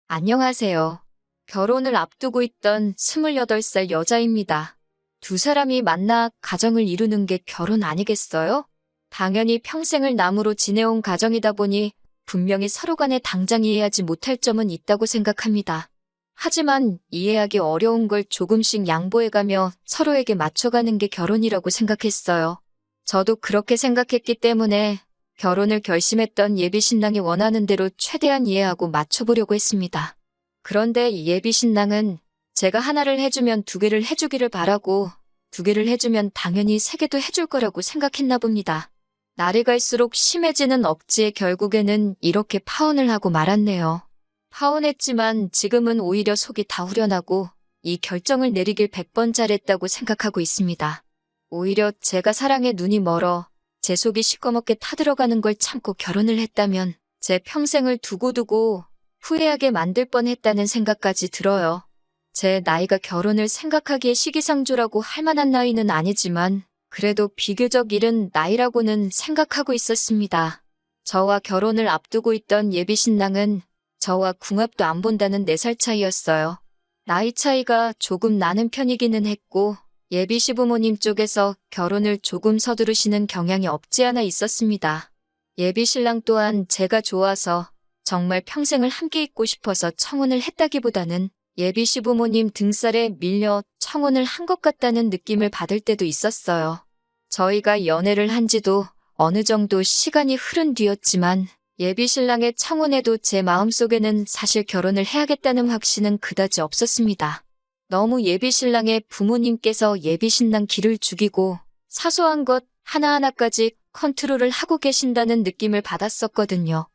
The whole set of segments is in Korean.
안녕하세요. 결혼을 앞두고 있던 28살 여자입니다. 두 사람이 만나 가정을 이루는 게 결혼 아니겠어요? 당연히 평생을 남으로 지내온 가정이다 보니 분명히 서로 간에 당장 이해하지 못할 점은 있다고 생각합니다. 하지만 이해하기 어려운 걸 조금씩 양보해가며 서로에게 맞춰가는 게 결혼이라고 생각했어요. 저도 그렇게 생각했기 때문에 결혼을 결심했던 예비 신랑이 원하는 대로 최대한 이해하고 맞춰보려고 했습니다. 그런데 예비 신랑은 제가 하나를 해주면 두 개를 해주기를 바라고 두 개를 해주면 당연히 세 개도 해줄 거라고 생각했나 봅니다. 날이 갈수록 심해지는 억지에 결국에는 이렇게 파혼을 하고 말았네요. 파혼했지만 지금은 오히려 속이 다 후련하고 이 결정을 내리길 100번 잘했다고 생각하고 있습니다. 오히려 제가 사랑에 눈이 멀어 제 속이 시꺼멓게 타들어가는 걸 참고 결혼을 했다면 제 평생을 두고두고 후회하게 만들 뻔했다는 생각까지 들어요. 제 나이가 결혼을 생각하기에 시기상조라고 할 만한 나이는 아니지만 그래도 비교적 이른 나이라고는 생각하고 있었습니다. 저와 결혼을 앞두고 있던 예비 신랑은 저와 궁합도 안 본다는 4살 차이였어요. 나이 차이가 조금 나는 편이기는 했고 예비 시부모님 쪽에서 결혼을 조금 서두르시는 경향이 없지 않아 있었습니다. 예비 신랑 또한 제가 좋아서 정말 평생을 함께 있고 싶어서 청혼을 했다기보다는 예비 시부모님 등살에 밀려 청혼을 한 것 같다는 느낌을 받을 때도 있었어요. 저희가 연애를 한 지도 어느 정도 시간이 흐른 뒤였지만 예비 신랑의 청혼에도 제 마음속에는 사실 결혼을 해야겠다는 확신은 그다지 없었습니다. 너무 예비 신랑의 부모님께서 예비 신랑 길을 죽이고 사소한 것 하나하나까지 컨트롤을 하고 계신다는 느낌을 받았었거든요.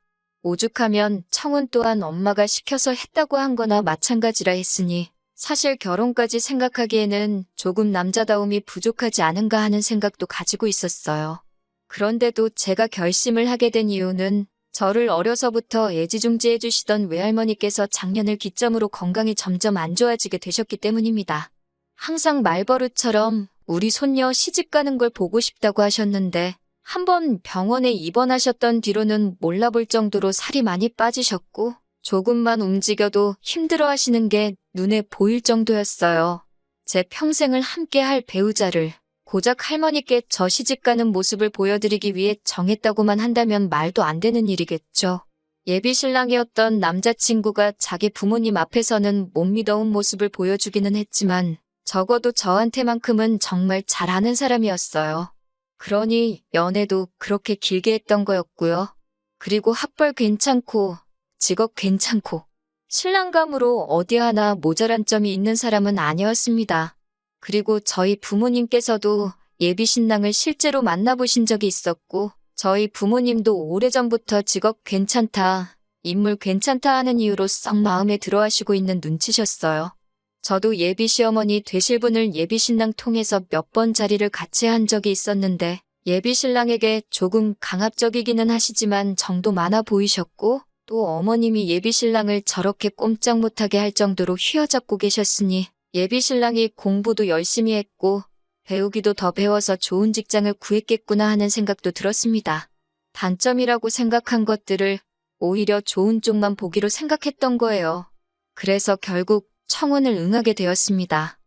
오죽하면 청혼 또한 엄마가 시켜서 했다고 한 거나 마찬가지라 했으니 사실 결혼까지 생각하기에는 조금 남자다움이 부족하지 않은가 하는 생각도 가지고 있었어요. 그런데도 제가 결심을 하게 된 이유는 저를 어려서부터 애지중지해 주시던 외할머니께서 작년을 기점으로 건강이 점점 안 좋아지게 되셨기 때문입니다. 항상 말버릇처럼 우리 손녀 시집 가는 걸 보고 싶다고 하셨는데 한번 병원에 입원하셨던 뒤로는 몰라볼 정도로 살이 많이 빠지셨고 조금만 움직여도 힘들어 하시는 게 눈에 보일 정도였어요. 제 평생을 함께할 배우자를 고작 할머니께 저 시집가는 모습을 보여드리기 위해 정했다고만 한다면 말도 안 되는 일이겠죠. 예비 신랑이었던 남자친구가 자기 부모님 앞에서는 못 믿어온 모습을 보여주기는 했지만 적어도 저한테만큼은 정말 잘 아는 사람이었어요. 그러니 연애도 그렇게 길게 했던 거였고요. 그리고 학벌 괜찮고 직업 괜찮고 신랑감으로 어디 하나 모자란 점이 있는 사람은 아니었습니다. 그리고 저희 부모님께서도 예비 신랑을 실제로 만나보신 적이 있었고 저희 부모님도 오래전부터 직업 괜찮다, 인물 괜찮다 하는 이유로 썩 마음에 들어하시고 있는 눈치셨어요. 저도 예비 시어머니 되실 분을 예비 신랑 통해서 몇 번 자리를 같이 한 적이 있었는데 예비 신랑에게 조금 강압적이기는 하시지만 정도 많아 보이셨고 또 어머님이 예비 신랑을 저렇게 꼼짝 못하게 할 정도로 휘어잡고 계셨으니 예비 신랑이 공부도 열심히 했고 배우기도 더 배워서 좋은 직장을 구했겠구나 하는 생각도 들었습니다. 단점이라고 생각한 것들을 오히려 좋은 쪽만 보기로 생각했던 거예요. 그래서 결국 청혼을 응하게 되었습니다.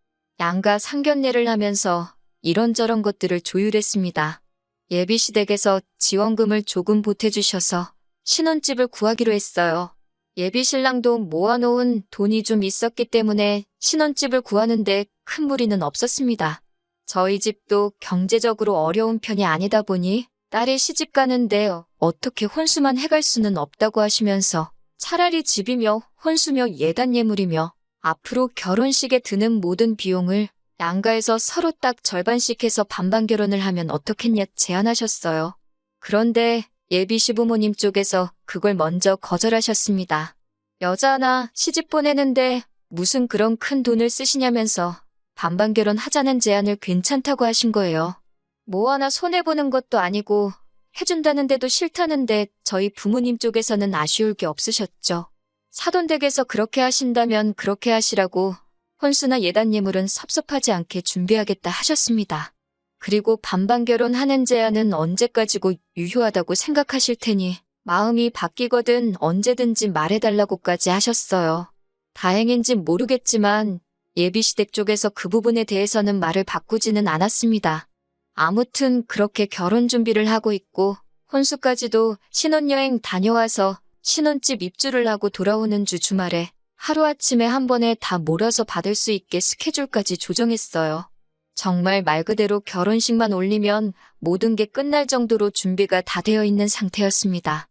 양가 상견례를 하면서 이런저런 것들을 조율했습니다. 예비 시댁에서 지원금을 조금 보태주셔서 신혼집을 구하기로 했어요. 예비 신랑도 모아놓은 돈이 좀 있었기 때문에 신혼집을 구하는데 큰 무리는 없었습니다. 저희 집도 경제적으로 어려운 편이 아니다 보니 딸이 시집 가는데 어떻게 혼수만 해갈 수는 없다고 하시면서 차라리 집이며 혼수며 예단 예물이며 앞으로 결혼식에 드는 모든 비용을 양가에서 서로 딱 절반씩 해서 반반 결혼을 하면 어떻겠냐 제안하셨어요. 그런데 예비 시부모님 쪽에서 그걸 먼저 거절하셨습니다. 여자 하나 시집 보내는데 무슨 그런 큰 돈을 쓰시냐면서 반반 결혼하자는 제안을 괜찮다고 하신 거예요. 뭐 하나 손해보는 것도 아니고 해준다는데도 싫다는데 저희 부모님 쪽에서는 아쉬울 게 없으셨죠. 사돈댁에서 그렇게 하신다면 그렇게 하시라고 혼수나 예단 예물은 섭섭하지 않게 준비하겠다 하셨습니다. 그리고 반반 결혼하는 제안은 언제까지고 유효하다고 생각하실 테니 마음이 바뀌거든 언제든지 말해달라고까지 하셨어요. 다행인진 모르겠지만 예비시댁 쪽에서 그 부분에 대해서는 말을 바꾸지는 않았습니다. 아무튼 그렇게 결혼 준비를 하고 있고 혼수까지도 신혼여행 다녀와서 신혼집 입주를 하고 돌아오는 주 주말에 하루아침에 한 번에 다 몰아서 받을 수 있게 스케줄까지 조정했어요. 정말 말 그대로 결혼식만 올리면 모든 게 끝날 정도로 준비가 다 되어 있는 상태였습니다.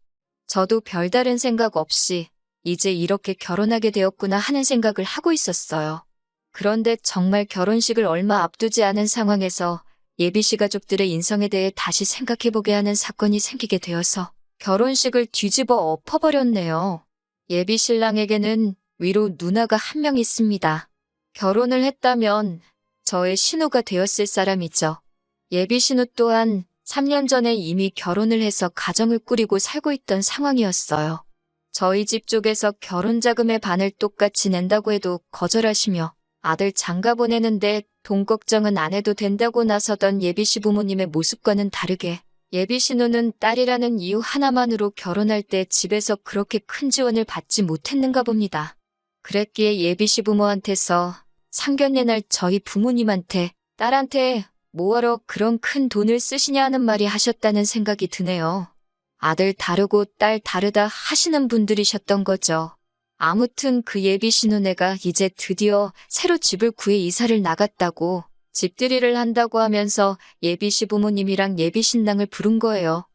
저도 별다른 생각 없이 이제 이렇게 결혼하게 되었구나 하는 생각을 하고 있었어요. 그런데 정말 결혼식을 얼마 앞두지 않은 상황에서 예비씨 가족들의 인성에 대해 다시 생각해보게 하는 사건이 생기게 되어서 결혼식을 뒤집어 엎어버렸네요. 예비 신랑에게는 위로 누나가 한 명 있습니다. 결혼을 했다면 저의 신우가 되었을 사람이죠. 예비 신우 또한 3년 전에 이미 결혼을 해서 가정을 꾸리고 살고 있던 상황이었어요. 저희 집 쪽에서 결혼 자금의 반을 똑같이 낸다고 해도 거절하시며 아들 장가 보내는데 돈 걱정은 안 해도 된다고 나서던 예비씨 부모님의 모습과는 다르게 예비 신우는 딸이라는 이유 하나만으로 결혼할 때 집에서 그렇게 큰 지원을 받지 못했는가 봅니다. 그랬기에 예비씨 부모한테서 상견례 날 저희 부모님한테 딸한테 뭐하러 그런 큰 돈을 쓰시냐 하는 말이 하셨다는 생각이 드네요. 아들 다르고 딸 다르다 하시는 분들이셨던 거죠. 아무튼 그 예비 신우네가 이제 드디어 새로 집을 구해 이사를 나갔다고 집들이를 한다고 하면서 예비 시부모님이랑 예비 신랑을 부른 거예요.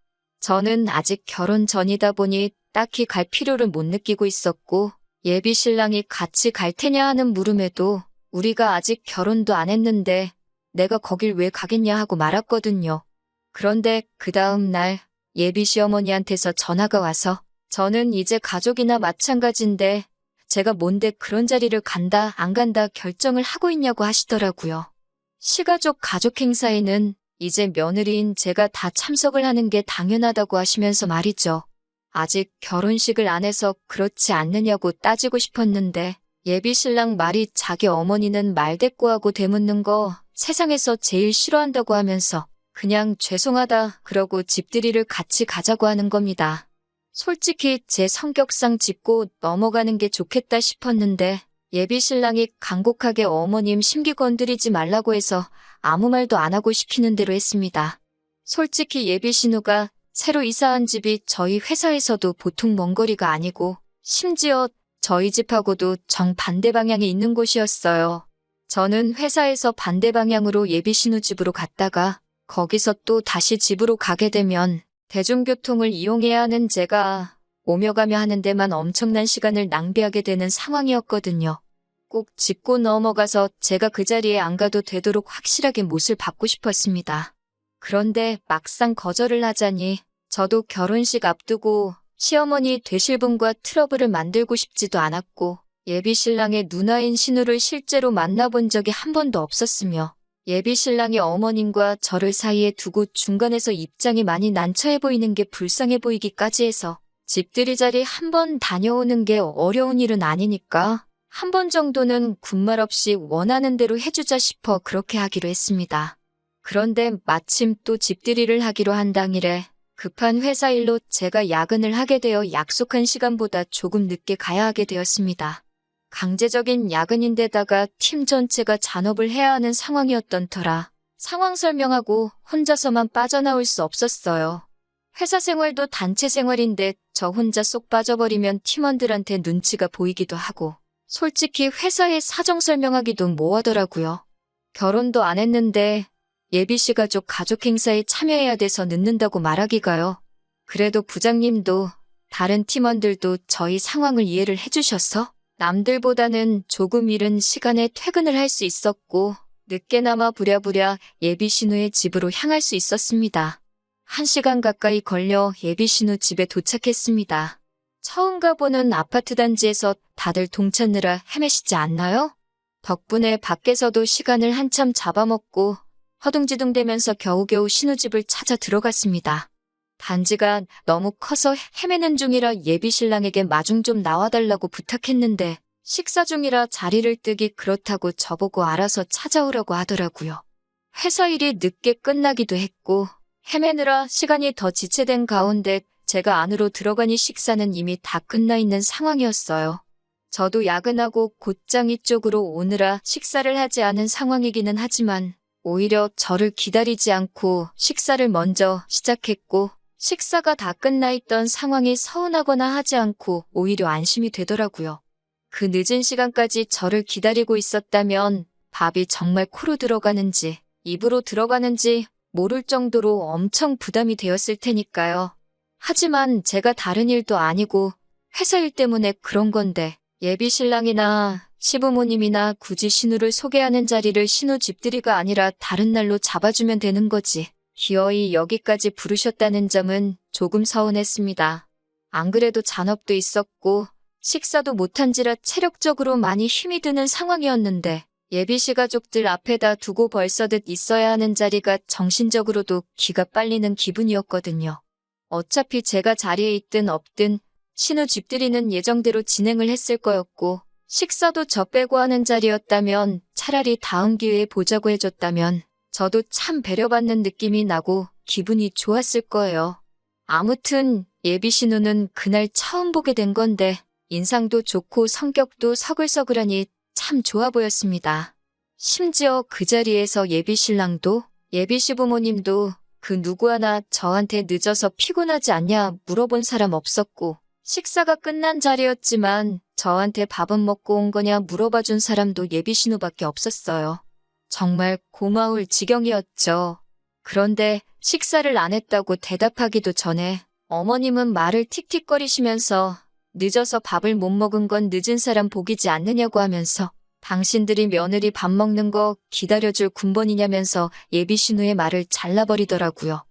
저는 아직 결혼 전이다 보니 딱히 갈 필요를 못 느끼고 있었고 예비 신랑이 같이 갈 테냐 하는 물음에도 우리가 아직 결혼도 안 했는데 내가 거길 왜 가겠냐 하고 말았거든요. 그런데 그 다음 날 예비 시어머니한테서 전화가 와서 저는 이제 가족이나 마찬가지인데 제가 뭔데 그런 자리를 간다 안 간다 결정을 하고 있냐고 하시더라고요. 시가족 가족 행사에는 이제 며느리인 제가 다 참석을 하는 게 당연하다고 하시면서 말이죠. 아직 결혼식을 안 해서 그렇지 않느냐고 따지고 싶었는데 예비 신랑 말이 자기 어머니는 말대꾸하고 되묻는 거 세상에서 제일 싫어한다고 하면서 그냥 죄송하다 그러고 집들이를 같이 가자고 하는 겁니다. 솔직히 제 성격상 짚고 넘어가는 게 좋겠다 싶었는데 예비 신랑이 간곡하게 어머님 심기 건드리지 말라고 해서 아무 말도 안 하고 시키는 대로 했습니다. 솔직히 예비 신우가 새로 이사한 집이 저희 회사에서도 보통 먼 거리가 아니고 심지어 저희 집하고도 정반대 방향에 있는 곳이었어요. 저는 회사에서 반대 방향으로 예비 신우 집으로 갔다가 거기서 또 다시 집으로 가게 되면 대중교통을 이용해야 하는 제가 오며 가며 하는 데만 엄청난 시간을 낭비하게 되는 상황이었거든요. 꼭 짚고 넘어가서 제가 그 자리에 안 가도 되도록 확실하게 못을 받고 싶었습니다. 그런데 막상 거절을 하자니 저도 결혼식 앞두고 시어머니 되실 분과 트러블을 만들고 싶지도 않았고 예비 신랑의 누나인 신우를 실제로 만나본 적이 한 번도 없었으며 예비 신랑이 어머님과 저를 사이에 두고 중간에서 입장이 많이 난처해 보이는 게 불쌍해 보이기까지 해서 집들이 자리 한 번 다녀오는 게 어려운 일은 아니니까 한 번 정도는 군말 없이 원하는 대로 해주자 싶어 그렇게 하기로 했습니다. 그런데 마침 또 집들이를 하기로 한 당일에 급한 회사 일로 제가 야근을 하게 되어 약속한 시간보다 조금 늦게 가야 하게 되었습니다. 강제적인 야근인데다가 팀 전체가 잔업을 해야 하는 상황이었던 터라 상황 설명하고 혼자서만 빠져나올 수 없었어요. 회사 생활도 단체 생활인데 저 혼자 쏙 빠져버리면 팀원들한테 눈치가 보이기도 하고 솔직히 회사에 사정 설명하기도 뭐하더라고요. 결혼도 안 했는데 예비씨 가족 행사에 참여해야 돼서 늦는다고 말하기가요. 그래도 부장님도 다른 팀원들도 저희 상황을 이해를 해주셔서 남들보다는 조금 이른 시간에 퇴근을 할 수 있었고 늦게나마 부랴부랴 예비 신우의 집으로 향할 수 있었습니다. 1시간 가까이 걸려 예비 신우 집에 도착했습니다. 처음 가보는 아파트 단지에서 다들 동찾느라 헤매시지 않나요? 덕분에 밖에서도 시간을 한참 잡아먹고 허둥지둥대면서 겨우겨우 신우집을 찾아 들어갔습니다. 단지가 너무 커서 헤매는 중이라 예비 신랑에게 마중 좀 나와달라고 부탁했는데 식사 중이라 자리를 뜨기 그렇다고 저보고 알아서 찾아오라고 하더라고요. 회사 일이 늦게 끝나기도 했고 헤매느라 시간이 더 지체된 가운데 제가 안으로 들어가니 식사는 이미 다 끝나 있는 상황이었어요. 저도 야근하고 곧장 이쪽으로 오느라 식사를 하지 않은 상황이기는 하지만 오히려 저를 기다리지 않고 식사를 먼저 시작했고 식사가 다 끝나 있던 상황이 서운하거나 하지 않고 오히려 안심이 되더라고요. 그 늦은 시간까지 저를 기다리고 있었다면 밥이 정말 코로 들어가는지 입으로 들어가는지 모를 정도로 엄청 부담이 되었을 테니까요. 하지만 제가 다른 일도 아니고 회사 일 때문에 그런 건데 예비 신랑이나 시부모님이나 굳이 신우를 소개하는 자리를 신우 집들이가 아니라 다른 날로 잡아주면 되는 거지. 기어이 여기까지 부르셨다는 점은 조금 서운했습니다. 안 그래도 잔업도 있었고 식사도 못한지라 체력적으로 많이 힘이 드는 상황이었는데 예비씨 가족들 앞에다 두고 벌써듯 있어야 하는 자리가 정신적으로도 기가 빨리는 기분이었거든요. 어차피 제가 자리에 있든 없든 신우 집들이는 예정대로 진행을 했을 거였고 식사도 저 빼고 하는 자리였다면 차라리 다음 기회에 보자고 해줬다면 저도 참 배려받는 느낌이 나고 기분이 좋았을 거예요. 아무튼 예비 신우는 그날 처음 보게 된 건데 인상도 좋고 성격도 서글서글하니 참 좋아 보였습니다. 심지어 그 자리에서 예비 신랑도 예비 시부모님도 그 누구 하나 저한테 늦어서 피곤하지 않냐 물어본 사람 없었고 식사가 끝난 자리였지만 저한테 밥은 먹고 온 거냐 물어봐준 사람도 예비 신우밖에 없었어요. 정말 고마울 지경이었죠. 그런데 식사를 안 했다고 대답하기도 전에 어머님은 말을 틱틱거리시면서 늦어서 밥을 못 먹은 건 늦은 사람 복이지 않느냐고 하면서 당신들이 며느리 밥 먹는 거 기다려줄 군번이냐면서 예비 신우의 말을 잘라버리더라고요.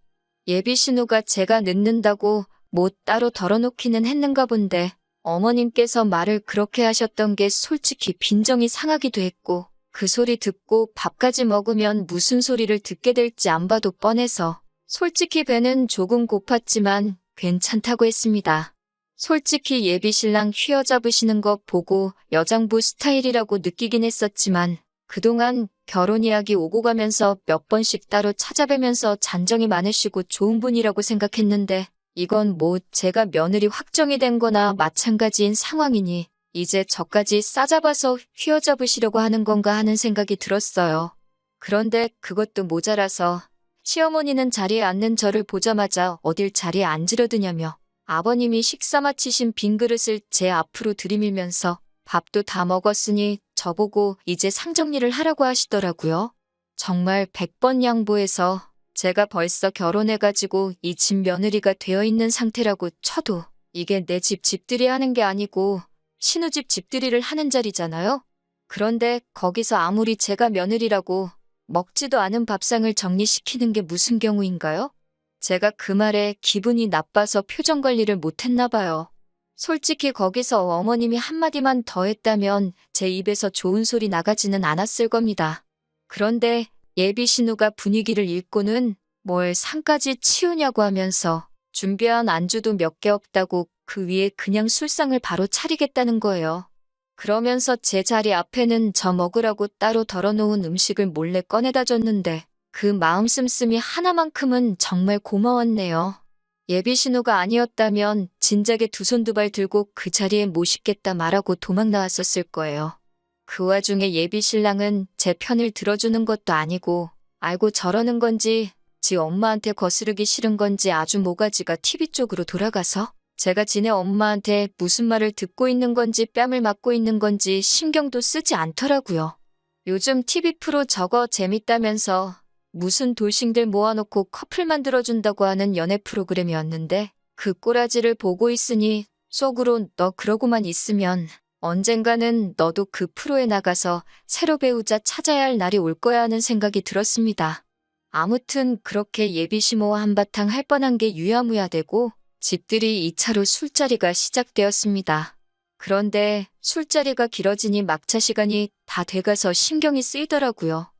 예비 신우가 제가 늦는다고 뭐 따로 덜어놓기는 했는가 본데 어머님께서 말을 그렇게 하셨던 게 솔직히 빈정이 상하기도 했고 그 소리 듣고 밥까지 먹으면 무슨 소리를 듣게 될지 안 봐도 뻔해서 솔직히 배는 조금 고팠지만 괜찮다고 했습니다. 솔직히 예비 신랑 휘어잡으시는 거 보고 여장부 스타일이라고 느끼긴 했었지만 그동안 결혼 이야기 오고 가면서 몇 번씩 따로 찾아뵈면서 잔정이 많으시고 좋은 분이라고 생각했는데 이건 뭐 제가 며느리 확정이 된 거나 마찬가지인 상황이니 이제 저까지 싸잡아서 휘어잡으시려고 하는 건가 하는 생각이 들었어요. 그런데 그것도 모자라서 시어머니는 자리에 앉는 저를 보자마자 어딜 자리에 앉으려 드냐며 아버님이 식사 마치신 빈 그릇을 제 앞으로 들이밀면서 밥도 다 먹었으니 저보고 이제 상정리를 하라고 하시더라고요. 정말 100번 양보해서 제가 벌써 결혼해가지고 이 집 며느리가 되어 있는 상태라고 쳐도 이게 내 집 집들이 하는 게 아니고 신우집 집들이를 하는 자리잖아요. 그런데 거기서 아무리 제가 며느리라고 먹지도 않은 밥상을 정리시키는 게 무슨 경우인가요? 제가 그 말에 기분이 나빠서 표정 관리를 못했나 봐요. 솔직히 거기서 어머님이 한마디만 더 했다면 제 입에서 좋은 소리 나가지는 않았을 겁니다. 그런데 예비 신우가 분위기를 읽고는 뭘 상까지 치우냐고 하면서 준비한 안주도 몇 개 없다고 그 위에 그냥 술상을 바로 차리겠다는 거예요. 그러면서 제 자리 앞에는 저 먹으라고 따로 덜어놓은 음식을 몰래 꺼내다 줬는데 그 마음 씀씀이 하나만큼은 정말 고마웠네요. 예비 신우가 아니었다면 진작에 두 손 두 발 들고 그 자리에 모시겠다 말하고 도망 나왔었을 거예요. 그 와중에 예비 신랑은 제 편을 들어주는 것도 아니고 알고 저러는 건지 지 엄마한테 거스르기 싫은 건지 아주 모가지가 TV 쪽으로 돌아가서 제가 지네 엄마한테 무슨 말을 듣고 있는 건지 뺨을 맞고 있는 건지 신경도 쓰지 않더라고요. 요즘 TV 프로 저거 재밌다면서 무슨 돌싱들 모아놓고 커플 만들어준다고 하는 연애 프로그램이었는데 그 꼬라지를 보고 있으니 속으로 너 그러고만 있으면 언젠가는 너도 그 프로에 나가서 새로 배우자 찾아야 할 날이 올 거야 하는 생각이 들었습니다. 아무튼 그렇게 예비시모와 한바탕 할 뻔한 게 유야무야 되고 집들이 2차로 술자리가 시작되었습니다. 그런데 술자리가 길어지니 막차 시간이 다 돼가서 신경이 쓰이더라고요.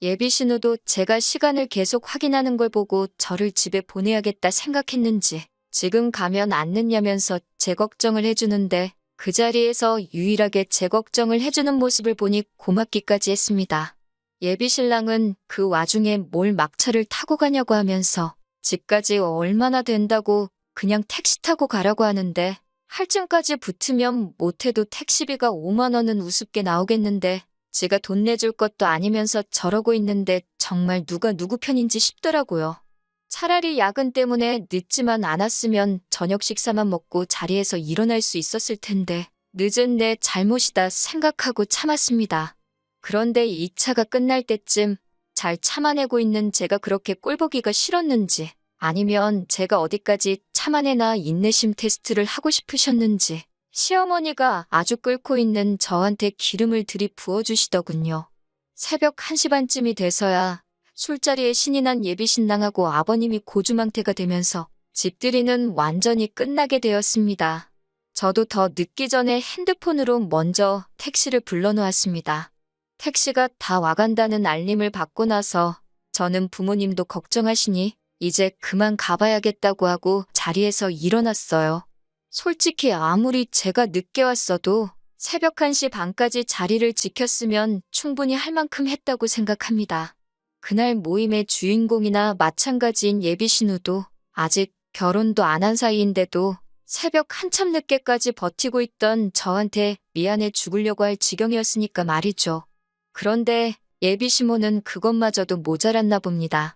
예비 신우도 제가 시간을 계속 확인하는 걸 보고 저를 집에 보내야겠다 생각했는지 지금 가면 안 늦냐면서 제 걱정을 해주는데 그 자리에서 유일하게 제 걱정을 해주는 모습을 보니 고맙기까지 했습니다. 예비 신랑은 그 와중에 뭘 막차를 타고 가냐고 하면서 집까지 얼마나 된다고 그냥 택시 타고 가라고 하는데 할증까지 붙으면 못해도 택시비가 5만 원은 우습게 나오겠는데 지가 돈 내줄 것도 아니면서 저러고 있는데 정말 누가 누구 편인지 싶더라고요. 차라리 야근 때문에 늦지만 않았으면 저녁 식사만 먹고 자리에서 일어날 수 있었을 텐데 늦은 내 잘못이다 생각하고 참았습니다. 그런데 이 차가 끝날 때쯤 잘 참아내고 있는 제가 그렇게 꼴보기가 싫었는지 아니면 제가 어디까지 참아내나 인내심 테스트를 하고 싶으셨는지 시어머니가 아주 끓고 있는 저한테 기름을 들이부어 주시더군요. 새벽 1시 반쯤이 돼서야 술자리에 신이 난 예비신랑하고 아버님이 고주망태가 되면서 집들이는 완전히 끝나게 되었습니다. 저도 더 늦기 전에 핸드폰으로 먼저 택시를 불러놓았습니다. 택시가 다 와간다는 알림을 받고 나서 저는 부모님도 걱정하시니 이제 그만 가봐야겠다고 하고 자리에서 일어났어요. 솔직히 아무리 제가 늦게 왔어도 새벽 1시 반까지 자리를 지켰으면 충분히 할 만큼 했다고 생각합니다. 그날 모임의 주인공이나 마찬가지인 예비신우도 아직 결혼도 안 한 사이인데도 새벽 한참 늦게까지 버티고 있던 저한테 미안해 죽으려고 할 지경이었으니까 말이죠. 그런데 예비시모는 그것마저도 모자랐나 봅니다.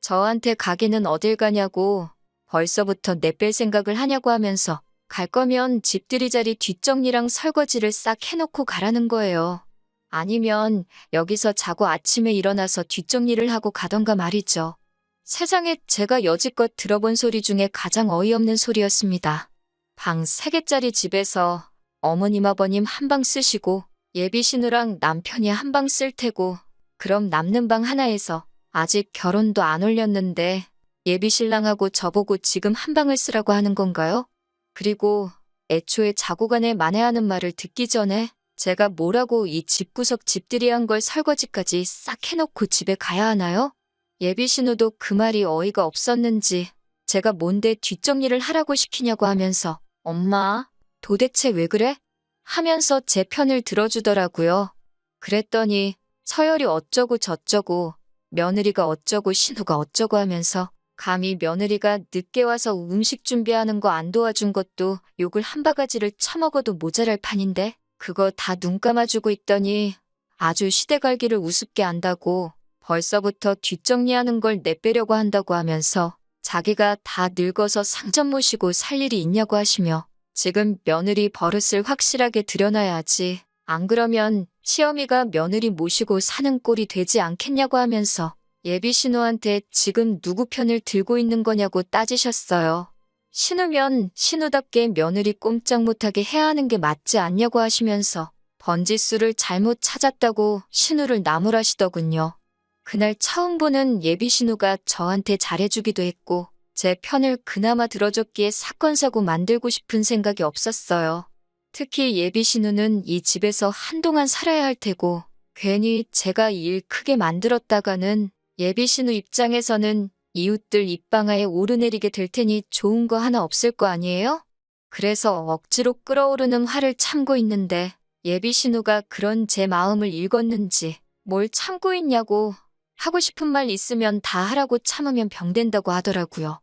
저한테 가기는 어딜 가냐고 벌써부터 내뺄 생각을 하냐고 하면서 갈 거면 집들이 자리 뒷정리랑 설거지를 싹 해놓고 가라는 거예요. 아니면 여기서 자고 아침에 일어나서 뒷정리를 하고 가던가 말이죠. 세상에 제가 여지껏 들어본 소리 중에 가장 어이없는 소리였습니다. 방 3개짜리 집에서 어머님 아버님 한 방 쓰시고 예비신우랑 남편이 한 방 쓸 테고 그럼 남는 방 하나에서 아직 결혼도 안 올렸는데 예비신랑하고 저보고 지금 한 방을 쓰라고 하는 건가요? 그리고 애초에 자고 가네 만회하는 말을 듣기 전에 제가 뭐라고 이 집구석 집들이 한 걸 설거지까지 싹 해놓고 집에 가야 하나요? 예비신우도 그 말이 어이가 없었는지 제가 뭔데 뒷정리를 하라고 시키냐고 하면서 엄마, 도대체 왜 그래? 하면서 제 편을 들어주더라고요. 그랬더니 서열이 어쩌고 저쩌고 며느리가 어쩌고 신우가 어쩌고 하면서 감히 며느리가 늦게 와서 음식 준비하는 거 안 도와준 것도 욕을 한 바가지를 처먹어도 모자랄 판인데 그거 다 눈 감아주고 있더니 아주 시대갈기를 우습게 안다고 벌써부터 뒷정리하는 걸 내빼려고 한다고 하면서 자기가 다 늙어서 상점 모시고 살 일이 있냐고 하시며 지금 며느리 버릇을 확실하게 들여놔야지 안 그러면 시어미가 며느리 모시고 사는 꼴이 되지 않겠냐고 하면서 예비신우한테 지금 누구 편을 들고 있는 거냐고 따지셨어요. 신우면 신우답게 며느리 꼼짝 못하게 해야 하는 게 맞지 않냐고 하시면서 번지수를 잘못 찾았다고 신우를 나무라시더군요. 그날 처음 보는 예비신우가 저한테 잘해주기도 했고 제 편을 그나마 들어줬기에 사건 사고 만들고 싶은 생각이 없었어요. 특히 예비신우는 이 집에서 한동안 살아야 할 테고 괜히 제가 일 크게 만들었다가는 예비신우 입장에서는 이웃들 입방아에 오르내리게 될 테니 좋은 거 하나 없을 거 아니에요? 그래서 억지로 끓어오르는 화를 참고 있는데 예비신우가 그런 제 마음을 읽었는지 뭘 참고 있냐고 하고 싶은 말 있으면 다 하라고 참으면 병된다고 하더라고요.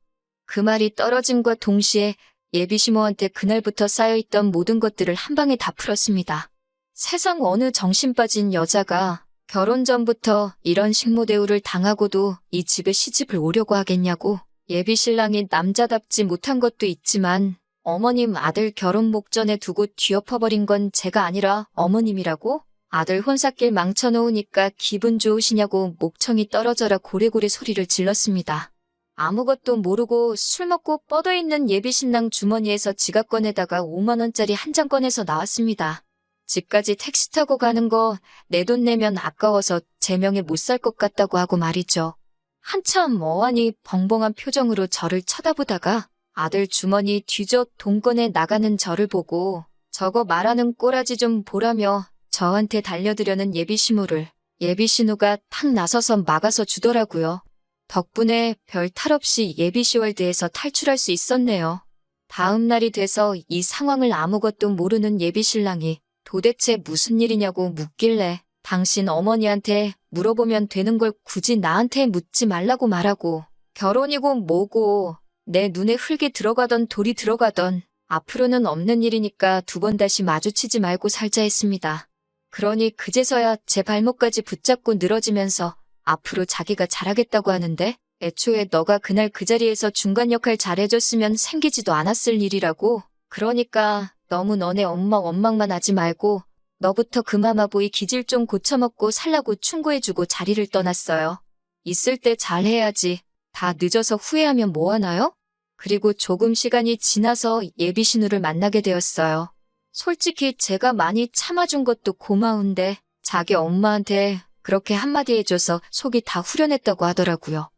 그 말이 떨어짐과 동시에 예비시모한테 그날부터 쌓여있던 모든 것들을 한 방에 다 풀었습니다. 세상 어느 정신 빠진 여자가 결혼 전부터 이런 식모 대우를 당하고도 이 집에 시집을 오려고 하겠냐고. 예비신랑이 남자답지 못한 것도 있지만 어머님 아들 결혼 목전에 두고 뒤엎어버린 건 제가 아니라 어머님이라고? 아들 혼삿길 망쳐놓으니까 기분 좋으시냐고 목청이 떨어져라 고래고래 소리를 질렀습니다. 아무것도 모르고 술 먹고 뻗어있는 예비신랑 주머니에서 지갑 꺼내다가 5만 원짜리 한 장 꺼내서 나왔습니다. 집까지 택시 타고 가는 거 내 돈 내면 아까워서 제 명에 못 살 것 같다고 하고 말이죠. 한참 어안이 벙벙한 표정으로 저를 쳐다보다가 아들 주머니 뒤져 돈 꺼내 나가는 저를 보고 저거 말하는 꼬라지 좀 보라며 저한테 달려들려는 예비시모를 예비신우가 탁 나서서 막아서 주더라고요. 덕분에 별 탈 없이 예비시월드에서 탈출할 수 있었네요. 다음 날이 돼서 이 상황을 아무것도 모르는 예비신랑이 도대체 무슨 일이냐고 묻길래 당신 어머니한테 물어보면 되는 걸 굳이 나한테 묻지 말라고 말하고 결혼이고 뭐고 내 눈에 흙이 들어가던 돌이 들어가던 앞으로는 없는 일이니까 두 번 다시 마주치지 말고 살자 했습니다. 그러니 그제서야 제 발목까지 붙잡고 늘어지면서 앞으로 자기가 잘하겠다고 하는데 애초에 너가 그날 그 자리에서 중간 역할 잘해줬으면 생기지도 않았을 일이라고. 그러니까 너무 너네 엄마 원망만 하지 말고 너부터 그 마마보이 기질 좀 고쳐먹고 살라고 충고해주고 자리를 떠났어요. 있을 때 잘해야지. 다 늦어서 후회하면 뭐하나요? 그리고 조금 시간이 지나서 예비 신우를 만나게 되었어요. 솔직히 제가 많이 참아준 것도 고마운데 자기 엄마한테 그렇게 한마디 해줘서 속이 다 후련했다고 하더라고요.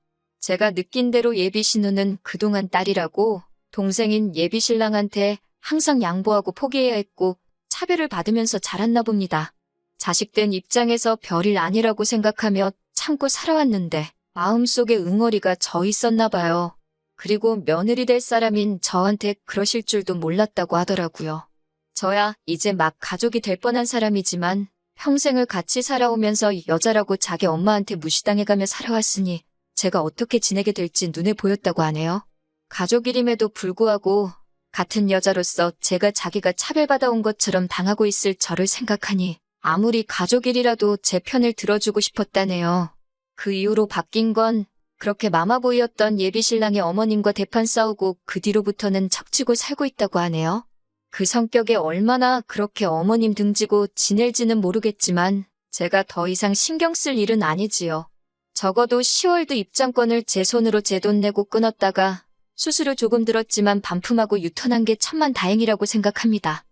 제가 느낀 대로 예비 신우는 그동안 딸이라고 동생인 예비 신랑한테 항상 양보하고 포기해야 했고 차별을 받으면서 자랐나 봅니다. 자식된 입장에서 별일 아니라고 생각하며 참고 살아왔는데 마음속에 응어리가 져 있었나 봐요. 그리고 며느리 될 사람인 저한테 그러실 줄도 몰랐다고 하더라고요. 저야 이제 막 가족이 될 뻔한 사람이지만 평생을 같이 살아오면서 여자라고 자기 엄마한테 무시당해가며 살아왔으니 제가 어떻게 지내게 될지 눈에 보였다고 하네요. 가족이림에도 불구하고 같은 여자로서 제가 자기가 차별받아온 것처럼 당하고 있을 저를 생각하니 아무리 가족일이라도 제 편을 들어주고 싶었다네요. 그 이후로 바뀐 건 그렇게 마마보이였던 예비신랑의 어머님과 대판 싸우고 그 뒤로부터는 척지고 살고 있다고 하네요. 그 성격에 얼마나 그렇게 어머님 등지고 지낼지는 모르겠지만 제가 더 이상 신경 쓸 일은 아니지요. 적어도 10월드 입장권을 제 손으로 제 돈 내고 끊었다가 수수료 조금 들었지만 반품하고 유턴한 게 천만다행이라고 생각합니다.